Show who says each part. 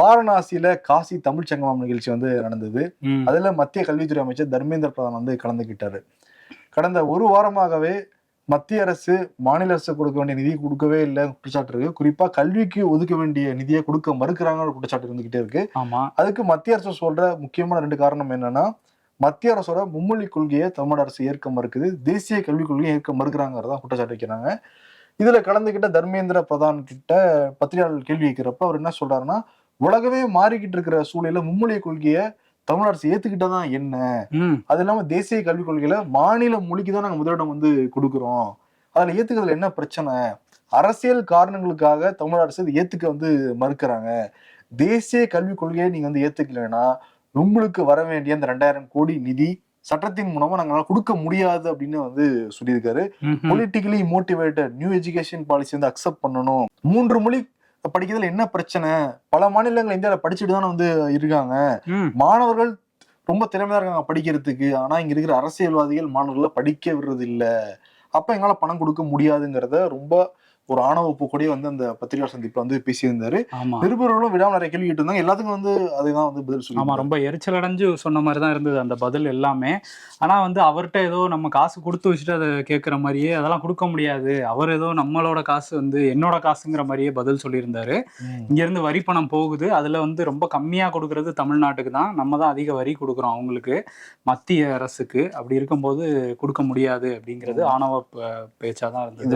Speaker 1: வாரணாசியில காசி தமிழ் சங்கமம் நிகழ்ச்சி வந்து நடந்தது.
Speaker 2: ம்.
Speaker 1: அதுல மத்திய கல்வித்துறை அமைச்சர் தர்மேந்திர பிரதான் வந்து கலந்துகிட்டாரு. கடந்த ஒரு வாரமாகவே மத்திய அரசு மாநில அரசு கொடுக்க வேண்டிய நிதி கொடுக்கவே இல்லை குற்றச்சாட்டு இருக்கு. குறிப்பா கல்விக்கு ஒதுக்க வேண்டிய நிதியை கொடுக்க மறுக்கிறாங்க குற்றச்சாட்டு இருந்துகிட்டே இருக்கு.
Speaker 2: ஆமா.
Speaker 1: அதுக்கு மத்திய அரசு சொல்ற முக்கியமான 2 காரணம் என்னன்னா, மத்திய அரசோட மும்மொழி கொள்கையை தமிழ்நாடு அரசு ஏற்க மறுக்குது, தேசிய கல்விக் கொள்கையை ஏற்க மறுக்கிறாங்கிறதா குற்றச்சாட்டு வைக்கிறாங்க. இதுல கலந்துகிட்ட தர்மேந்திர பிரதான் கிட்ட பத்திரிகையாளர் கேள்வி கேட்கிறப்ப அவர் என்ன சொல்றாருன்னா, உலகமே மாறிக்கிட்டு இருக்கிற சூழலில் மும்மொழி கொள்கையை தமிழ்நாடு அரசு ஏத்துக்கிட்டதான் என்ன, அது இல்லாம தேசிய கல்விக் கொள்கையில மாநில மொழிக்கு தான் நாங்க முதலிடம் வந்து கொடுக்குறோம், அதுல ஏத்துக்கிறதுல என்ன பிரச்சனை, அரசியல் காரணங்களுக்காக தமிழ்நாடு அரசு இதை ஏத்துக்க வந்து மறுக்கிறாங்க, தேசிய கல்விக் கொள்கையை நீங்க வந்து ஏத்துக்கலைன்னா உங்களுக்கு வர வேண்டிய அந்த 2000 கோடி நிதி சட்டத்தின் மூலமா நாங்களால கொடுக்க முடியாது அப்படின்னு வந்து சொல்லியிருக்காரு. Politically motivated new education policy வந்து அக்செப்ட் பண்ணணும். 3 மொழி படிக்கிறதுல என்ன பிரச்சனை, பல மாநிலங்கள் இந்தியாவில படிச்சுட்டு தானே வந்து இருக்காங்க, மாணவர்கள் ரொம்ப திறமையா இருக்காங்க படிக்கிறதுக்கு, ஆனா இங்க இருக்கிற அரசியல்வாதிகள் மாணவர்களை படிக்க விடுறது இல்ல, அப்ப எங்களால பணம் கொடுக்க முடியாதுங்கிறத ரொம்ப ஒரு ஆணவ போக்கூடயே வந்து அந்த பத்திரிகையாளர் சந்திப்புல வந்து பேசியிருந்தாரு. நிருபர்களும் விடாம நிறைய கேள்வி கேட்டு இருந்தாங்க. எல்லாத்துக்கும் வந்து அதுதான் வந்து பதில் சொல்லி.
Speaker 2: ஆமா, ரொம்ப எரிச்சல் அடைஞ்சு சொன்ன மாதிரிதான் இருந்தது அந்த பதில் எல்லாமே. ஆனா வந்து அவர்கிட்ட ஏதோ நம்ம காசு கொடுத்து வச்சுட்டு அதை கேட்கிற மாதிரியே, அதெல்லாம் கொடுக்க முடியாது, அவர் ஏதோ நம்மளோட காசு வந்து என்னோட காசுங்கிற மாதிரியே பதில் சொல்லியிருந்தாரு. இங்க இருந்து வரி பணம் போகுது, அதுல வந்து ரொம்ப கம்மியா கொடுக்கறது தமிழ்நாட்டுக்கு தான், நம்ம தான் அதிக வரி கொடுக்குறோம் அவங்களுக்கு, மத்திய அரசுக்கு. அப்படி இருக்கும்போது கொடுக்க முடியாது அப்படிங்கிறது ஆணவ பேச்சாதான் இருந்தது.